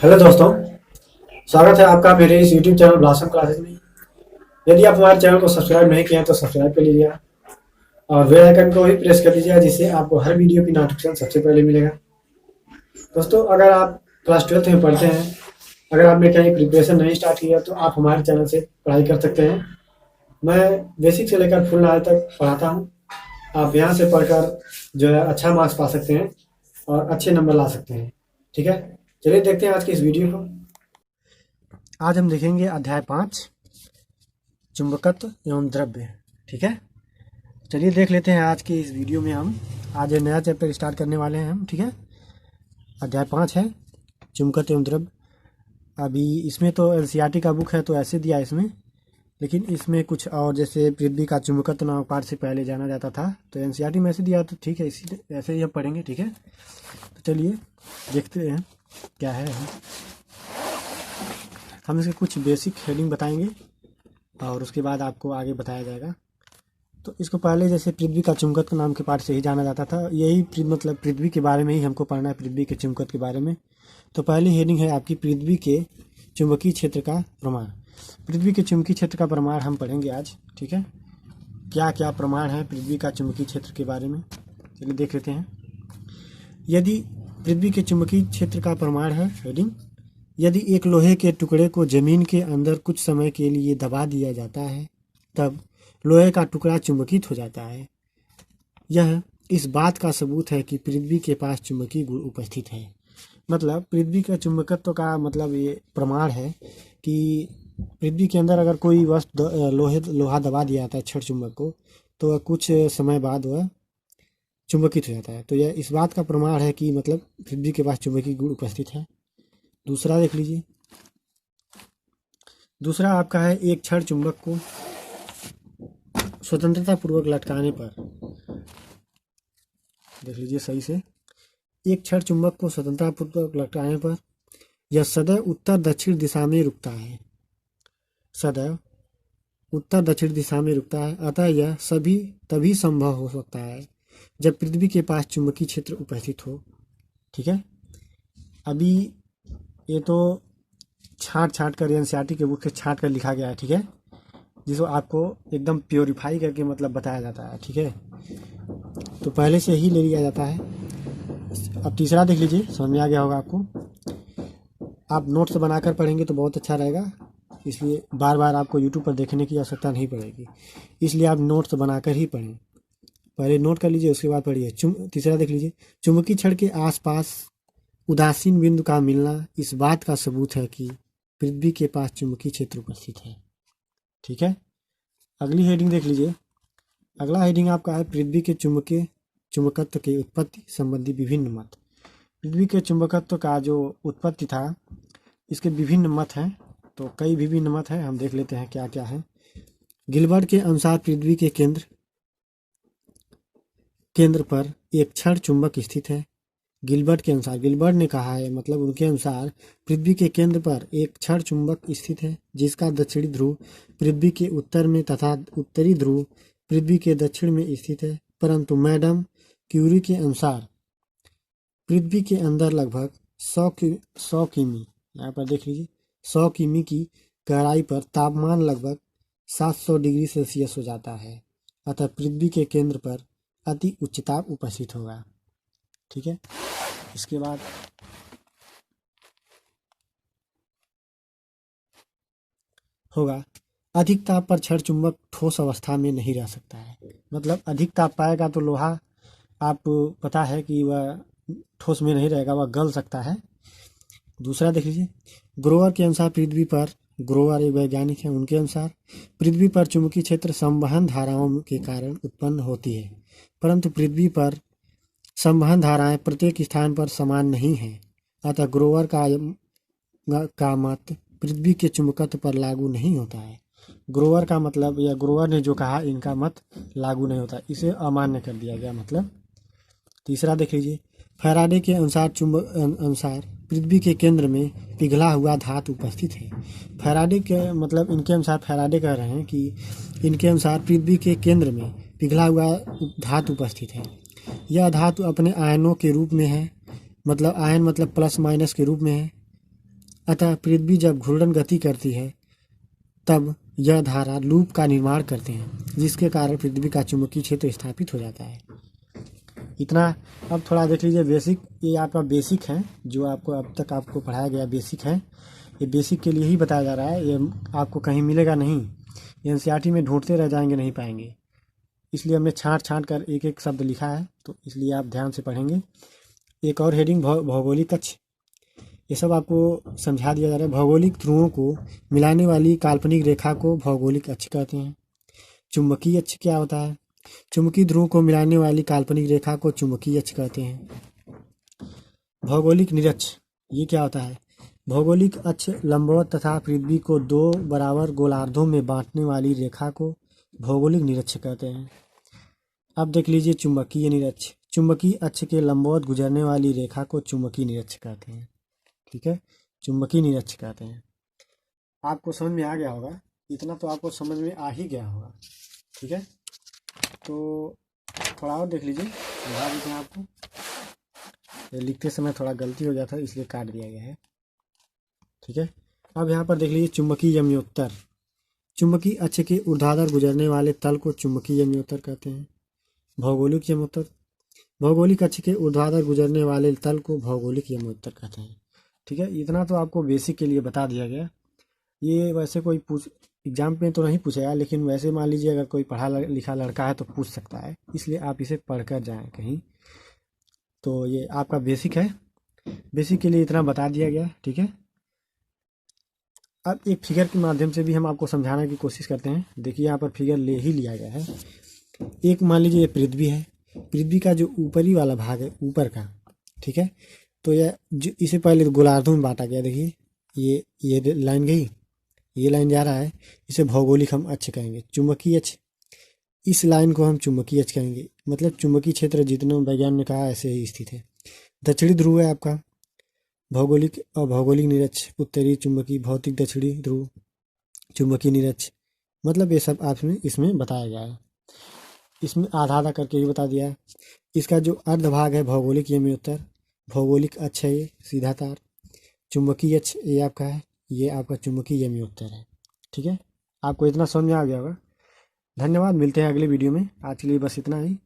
Hello दोस्तों, स्वागत है आपका मेरे इस यूट्यूब चैनल ब्लॉसम क्लासेस में। यदि आप हमारे चैनल को सब्सक्राइब नहीं किए हैं तो सब्सक्राइब कर लीजिए और बेल आइकन को भी प्रेस कर दीजिए जिससे आपको हर वीडियो की नोटिफिकेशन सबसे पहले मिलेगा। दोस्तों, अगर आप क्लास 12th में पढ़ते हैं, अगर आपने कहीं प्रिपरेशन नहीं स्टार्ट किया तो आप हमारे चैनल से पढ़ाई कर सकते हैं। मैं बेसिक से लेकर फुल 9 तक पढ़ाता हूँ। आप यहाँ से पढ़कर जो है अच्छा मार्क्स पा सकते हैं और अच्छे नंबर ला सकते हैं। ठीक है, चलिए देखते हैं आज की इस वीडियो को। आज हम देखेंगे अध्याय 5 चुंबकत्व एवं द्रव्य। ठीक है, चलिए देख लेते हैं आज की इस वीडियो में। हम आज नया चैप्टर स्टार्ट करने वाले हैं हम। ठीक है, अध्याय 5 है चुंबकत्व एवं द्रव्य। अभी इसमें तो एनसीईआरटी का बुक है तो ऐसे दिया है इसमें, लेकिन इसमें कुछ और, जैसे पृथ्वी का चुंबकत्व नामक पाठ से पहले जाना जाता था तो एनसीईआरटी में ऐसे दिया, तो ठीक है इसी ऐसे ही हम पढ़ेंगे। ठीक है, तो चलिए देखते हैं क्या है। हम इसके कुछ बेसिक हेडिंग बताएंगे और उसके बाद आपको आगे बताया जाएगा। तो इसको पहले जैसे पृथ्वी का चुंबकत्व नाम के पाठ से ही जाना जाता था, यही मतलब पृथ्वी के बारे में ही हमको पढ़ना है, पृथ्वी के चुंबकत्व के बारे में। तो पहली हेडिंग है आपकी पृथ्वी के चुंबकीय क्षेत्र का प्रमाण। पृथ्वी के चुंबकीय क्षेत्र का प्रमाण हम पढ़ेंगे आज। ठीक है, क्या क्या प्रमाण है पृथ्वी का चुंबकीय क्षेत्र के बारे में, चलिए देख लेते हैं। यदि पृथ्वी के चुंबकीय क्षेत्र का प्रमाण है हेडिंग, यदि एक लोहे के टुकड़े को जमीन के अंदर कुछ समय के लिए दबा दिया जाता है तब लोहे का टुकड़ा चुंबकित हो जाता है। यह इस बात का सबूत है कि पृथ्वी के पास चुंबकीय गुण उपस्थित है। मतलब पृथ्वी का चुंबकत्व का मतलब ये प्रमाण है कि पृथ्वी के अंदर अगर कोई वस्तु लोहा दबा दिया जाता है क्षण चुंबक को, तो वह कुछ समय बाद वह चुंबकित हो जाता है। तो यह इस बात का प्रमाण है कि मतलब पृथ्वी के पास चुंबकीय गुण उपस्थित है। दूसरा देख लीजिए, दूसरा आपका है एक क्षण चुंबक को स्वतंत्रता पूर्वक लटकाने पर, देख लीजिए सही से, एक क्षण चुंबक को स्वतंत्रता पूर्वक लटकाने पर यह सदैव उत्तर दक्षिण दिशा में रुकता है, सदैव उत्तर दक्षिण दिशा में रुकता है। अतः यह सभी तभी संभव हो सकता है जब पृथ्वी के पास चुंबकीय क्षेत्र उपस्थित हो। ठीक है, अभी ये तो छांट कर एनसीईआरटी के बुक से छांट कर लिखा गया है। ठीक है, जिसको आपको एकदम प्योरीफाई करके मतलब बताया जाता है। ठीक है, तो पहले से ही ले लिया जाता है। अब तीसरा देख लीजिए, समझ में आ गया होगा आपको। आप नोट्स बनाकर पढ़ेंगे तो बहुत अच्छा रहेगा, इसलिए बार बार आपको यूट्यूब पर देखने की आवश्यकता नहीं पड़ेगी, इसलिए आप नोट्स बनाकर ही पढ़ें। पहले नोट कर लीजिए, उसके बाद पढ़िए। तीसरा देख लीजिए, चुंबकीय क्षण के आसपास उदासीन बिंदु का मिलना इस बात का सबूत है कि पृथ्वी के पास चुंबकीय क्षेत्र उपस्थित है। ठीक है, अगली हेडिंग देख लीजिए। अगला हेडिंग आपका है पृथ्वी के चुंबकत्व की उत्पत्ति संबंधी विभिन्न मत। पृथ्वी के चुंबकत्व का जो उत्पत्ति था, इसके विभिन्न मत हैं, तो कई विभिन्न मत हैं, हम देख लेते हैं क्या क्या है। गिलबर्ट के अनुसार पृथ्वी के केंद्र पर एक क्षण चुंबक स्थित है। गिलबर्ट के अनुसार, गिलबर्ट ने कहा है, मतलब उनके अनुसार पृथ्वी के केंद्र पर एक क्षण चुंबक स्थित है जिसका दक्षिणी ध्रुव पृथ्वी के उत्तर में तथा उत्तरी ध्रुव पृथ्वी के दक्षिण में स्थित है। परंतु मैडम क्यूरी के अनुसार पृथ्वी के अंदर लगभग 100 किमी, यहाँ पर देख लीजिए, 100 किमी की गहराई पर तापमान लगभग 700 डिग्री सेल्सियस हो जाता है। अतः पृथ्वी के केंद्र पर अति उच्च ताप उपस्थित होगा। ठीक है, इसके बाद होगा अधिक ताप पर क्षण चुंबक ठोस अवस्था में नहीं रह सकता है। मतलब अधिक ताप पाएगा तो लोहा, आप पता है कि वह ठोस में नहीं रहेगा, वह गल सकता है। दूसरा देख लीजिए, ग्रोवर के अनुसार पृथ्वी पर, ग्रोवर एक वैज्ञानिक है, उनके अनुसार पृथ्वी पर चुंबकीय क्षेत्र संवहन धाराओं के कारण उत्पन्न होती है, परंतु पृथ्वी पर संवहन धाराएं प्रत्येक स्थान पर समान नहीं है। अतः ग्रोवर का मत पृथ्वी के चुंबकत्व पर लागू नहीं होता है। ग्रोवर का मतलब, या ग्रोवर ने जो कहा, इनका मत लागू नहीं होता, इसे अमान्य कर दिया गया मतलब। तीसरा देख लीजिए, फैराडे के अनुसार पृथ्वी के केंद्र में पिघला हुआ धातु उपस्थित है। फैराडे के मतलब, इनके अनुसार, फैराडे कह रहे हैं कि इनके अनुसार पृथ्वी के केंद्र में पिघला हुआ धातु उपस्थित है। यह धातु अपने आयनों के रूप में है, मतलब आयन मतलब प्लस माइनस के रूप में है। अतः पृथ्वी जब घूर्णन गति करती है तब यह धारा लूप का निर्माण करते हैं, जिसके कारण पृथ्वी का चुंबकीय क्षेत्र स्थापित हो जाता है। इतना। अब थोड़ा देख लीजिए बेसिक, ये आपका बेसिक है जो आपको अब तक आपको पढ़ाया गया बेसिक है। ये बेसिक के लिए ही बताया जा रहा है, ये आपको कहीं मिलेगा नहीं, एनसीईआरटी में ढूंढते रह जाएंगे, नहीं पाएंगे। इसलिए हमने छांट छांट कर एक एक शब्द लिखा है, तो इसलिए आप ध्यान से पढ़ेंगे। एक और हेडिंग भौगोलिक अक्ष, ये सब आपको समझा दिया जा रहा है। भौगोलिक ध्रुवों को मिलाने वाली काल्पनिक रेखा को भौगोलिक अक्ष कहते हैं। चुंबकीय अक्ष क्या होता है? चुंबकीय ध्रुव को मिलाने वाली काल्पनिक रेखा को चुंबकीय अक्ष कहते हैं। भौगोलिक निरक्ष, ये क्या होता है? भौगोलिक अक्ष लंबवत तथा पृथ्वी को दो बराबर गोलार्धों में बांटने वाली रेखा को भौगोलिक निरक्ष कहते हैं। अब देख लीजिए चुंबकीय निरक्ष, चुंबकीय अक्ष के लंबवत गुजरने वाली रेखा को चुंबकीय निरक्ष कहते हैं। ठीक है, चुंबकीय निरक्ष कहते हैं। आपको समझ में आ गया होगा, इतना तो आपको समझ में आ ही गया होगा। ठीक है, तो थोड़ा और देख लीजिए, समझा देते हैं आपको। लिखते समय थोड़ा गलती हो जाता है, इसलिए काट दिया गया है। ठीक है, अब यहाँ पर देख लीजिए चुंबकीय यमयोत्तर, चुंबकीय अक्ष के ऊर्ध्वाधर गुजरने वाले तल को चुंबकीय यमयोत्तर कहते हैं। भौगोलिक यमोत्तर, भौगोलिक अक्ष के ऊर्ध्वाधर गुजरने वाले तल को भौगोलिक यमोत्तर कहते हैं। ठीक है, इतना तो आपको बेसिक के लिए बता दिया गया। ये वैसे कोई एग्जाम में तो नहीं पूछेगा, लेकिन वैसे मान लीजिए अगर कोई पढ़ा लिखा लड़का है तो पूछ सकता है, इसलिए आप इसे पढ़ कर जाएँ कहीं। तो ये आपका बेसिक है, बेसिक के लिए इतना बता दिया गया। ठीक है, अब एक फिगर के माध्यम से भी हम आपको समझाने की कोशिश करते हैं। देखिए यहाँ पर फिगर ले ही लिया गया है। एक मान लीजिए ये पृथ्वी है, पृथ्वी का जो ऊपरी वाला भाग है ऊपर का, ठीक है, तो यह जो इसे पहले गोलार्धों में बांटा गया। देखिए ये लाइन गई, ये लाइन जा रहा है, इसे भौगोलिक हम अक्ष कहेंगे। चुंबकीय अक्ष, इस लाइन को हम चुंबकीय अक्ष कहेंगे। मतलब चुंबकीय क्षेत्र जितने वैज्ञानिक ने कहा ऐसे ही स्थित है। दक्षिणी ध्रुव है आपका भौगोलिक और भौगोलिक निरक्ष, उत्तरी चुंबकीय, भौतिक दक्षिणी ध्रुव, चुंबकीय निरक्ष। मतलब ये सब आपने इसमें बताया गया है, इसमें आधा आधा करके ही बता दिया है। इसका जो अर्ध भाग है भौगोलिक यमयोत्तर, भौगोलिक अक्ष है ये सीधा तार, चुंबकीय अक्ष ये आपका है, ये आपका चुंबकीय यमयोत्तर है। ठीक है, आपको इतना समझ में आ गया होगा। धन्यवाद, मिलते हैं अगले वीडियो में। आज के लिए बस इतना ही।